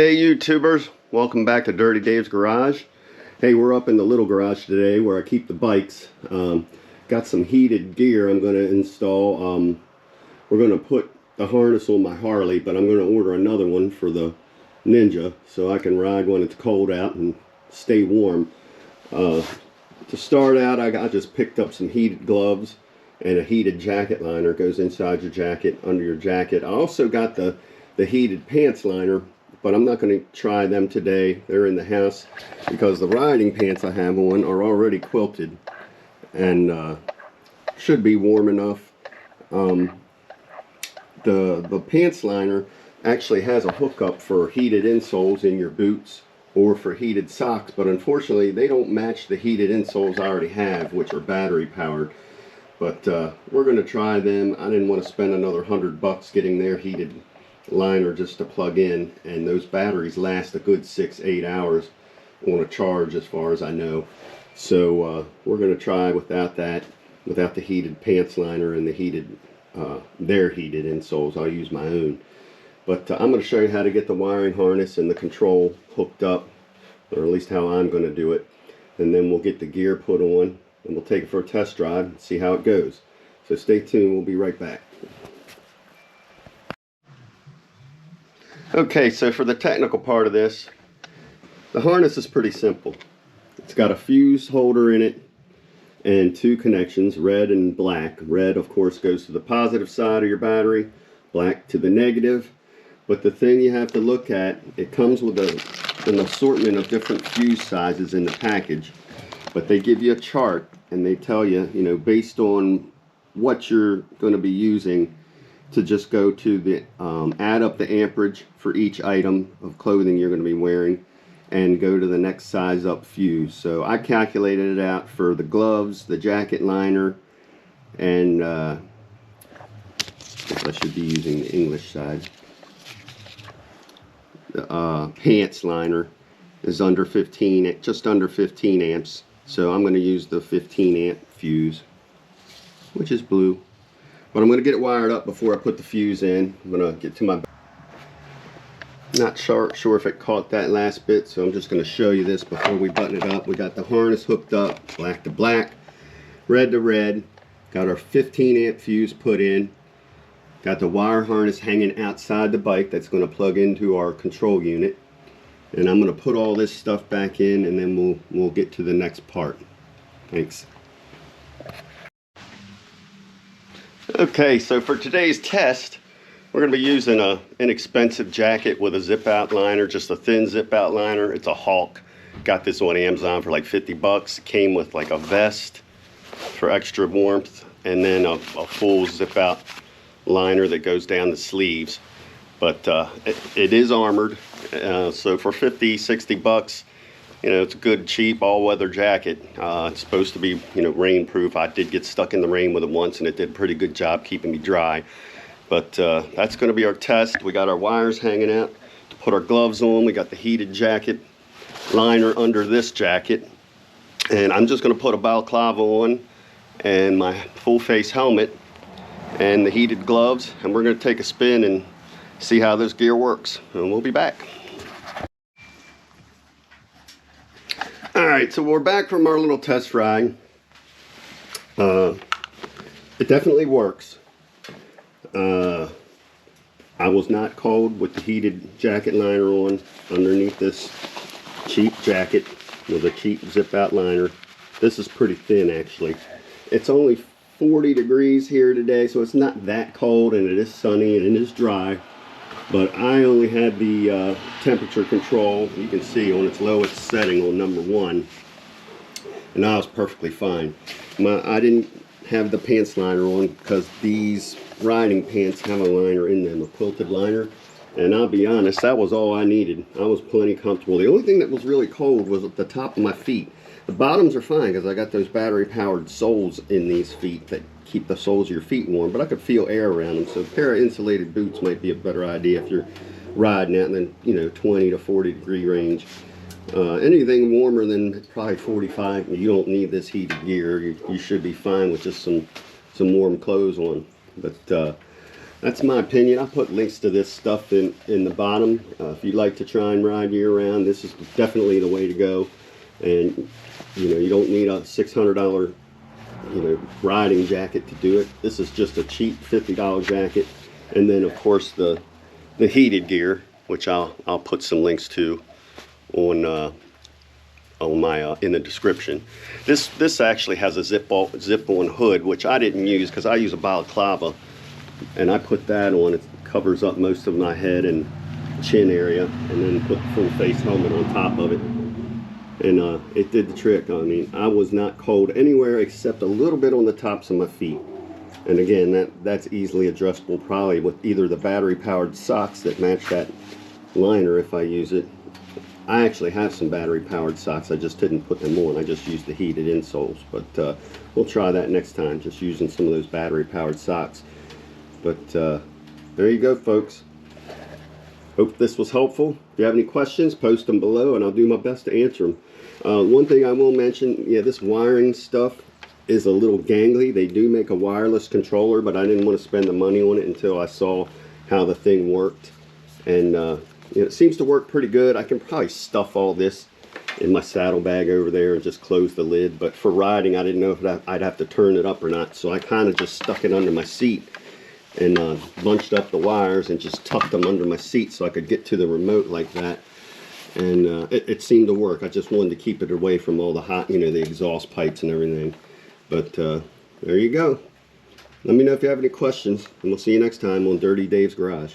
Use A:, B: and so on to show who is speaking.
A: Hey YouTubers, welcome back to Dirty Dave's Garage. Hey, we're up in the little garage today where I keep the bikes. Got some heated gear I'm going to install. We're going to put the harness on my Harley, but I'm going to order another one for the Ninja so I can ride when it's cold out and stay warm. To start out, I just picked up some heated gloves and a heated jacket liner. Goes inside your jacket, under your jacket. I also got the heated pants liner, but I'm not going to try them today. They're in the house because the riding pants I have on are already quilted and should be warm enough. The pants liner actually has a hookup for heated insoles in your boots or for heated socks, but unfortunately they don't match the heated insoles I already have, which are battery powered. But we're going to try them. I didn't want to spend another $100 getting their heated liner just to plug in, and those batteries last a good 6-8 hours on a charge as far as I know. So we're going to try without that, without the heated pants liner and the heated their heated insoles. I'll use my own, but I'm going to show you how to get the wiring harness and the control hooked up, or at least how I'm going to do it, and then we'll get the gear put on and we'll take it for a test drive and see how it goes. So stay tuned, we'll be right back. Okay, so for the technical part of this, the harness is pretty simple. It's got a fuse holder in it and two connections, red and black. Red, of course, goes to the positive side of your battery, black to the negative. But the thing you have to look at, it comes with an assortment of different fuse sizes in the package. But they give you a chart and they tell you, based on what you're going to be using, to just go to the add up the amperage for each item of clothing you're going to be wearing and go to the next size up fuse. So I calculated it out for the gloves, the jacket liner, and I should be using the English side. The pants liner is under 15, just under 15 amps. So I'm going to use the 15 amp fuse, which is blue. But I'm going to get it wired up before I put the fuse in. I'm going to get to my... Not sure if it caught that last bit, so I'm just going to show you this before we button it up. We got the harness hooked up, black to black, red to red. Got our 15 amp fuse put in. Got the wire harness hanging outside the bike that's going to plug into our control unit. And I'm going to put all this stuff back in, and then we'll get to the next part. Thanks. Okay, so for today's test, we're going to be using an inexpensive jacket with a zip out liner, just a thin zip out liner. It's a Hawk. Got this on Amazon for like 50 bucks. It came with like a vest for extra warmth, and then a full zip out liner that goes down the sleeves. But it is armored, so for 50-60 bucks, it's a good, cheap, all-weather jacket. It's supposed to be, rain-proof. I did get stuck in the rain with it once, and it did a pretty good job keeping me dry. But that's going to be our test. We got our wires hanging out to put our gloves on. We got the heated jacket liner under this jacket. And I'm just going to put a balaclava on and my full-face helmet and the heated gloves. And we're going to take a spin and see how this gear works. And we'll be back. Alright, so we're back from our little test ride. It definitely works. I was not cold with the heated jacket liner on underneath this cheap jacket with a cheap zip out liner. This is pretty thin actually. It's only 40 degrees here today, so it's not that cold, and it is sunny and it is dry. But I only had the temperature control, you can see, on its lowest setting on number 1. And I was perfectly fine. I didn't have the pants liner on because these riding pants have a liner in them, a quilted liner. And I'll be honest, that was all I needed. I was plenty comfortable. The only thing that was really cold was at the top of my feet. The bottoms are fine because I got those battery powered soles in these feet that keep the soles of your feet warm, but I could feel air around them. So a pair of insulated boots might be a better idea if you're riding out in the 20 to 40 degree range. Anything warmer than probably 45, you don't need this heated gear. You should be fine with just some warm clothes on. But That's my opinion. I'll put links to this stuff in the bottom. If you'd like to try and ride year round, this is definitely the way to go. And you know, you don't need a $600 riding jacket to do it. This is just a cheap $50 jacket. And then of course the heated gear, which I'll put some links to on my in the description. This actually has a zip-on hood, which I didn't use because I use a balaclava, and I put that on. It covers up most of my head and chin area, and then put the full face helmet on top of it, and it did the trick. I mean, I was not cold anywhere except a little bit on the tops of my feet. And again, that's easily adjustable, probably with either the battery powered socks that match that liner if I use it. I actually have some battery powered socks, I just didn't put them on. I just used the heated insoles, but we'll try that next time, just using some of those battery powered socks. But there you go, folks. Hope this was helpful. If you have any questions, post them below and I'll do my best to answer them. One thing I will mention, yeah, this wiring stuff is a little gangly. They do make a wireless controller, but I didn't want to spend the money on it until I saw how the thing worked. And it seems to work pretty good. I can probably stuff all this in my saddlebag over there and just close the lid. But for riding, I didn't know if I'd have to turn it up or not. So I kind of just stuck it under my seat and bunched up the wires and just tucked them under my seat so I could get to the remote like that. And it seemed to work. I just wanted to keep it away from all the hot, the exhaust pipes and everything. But there you go. Let me know if you have any questions, and we'll see you next time on Dirty Dave's Garage.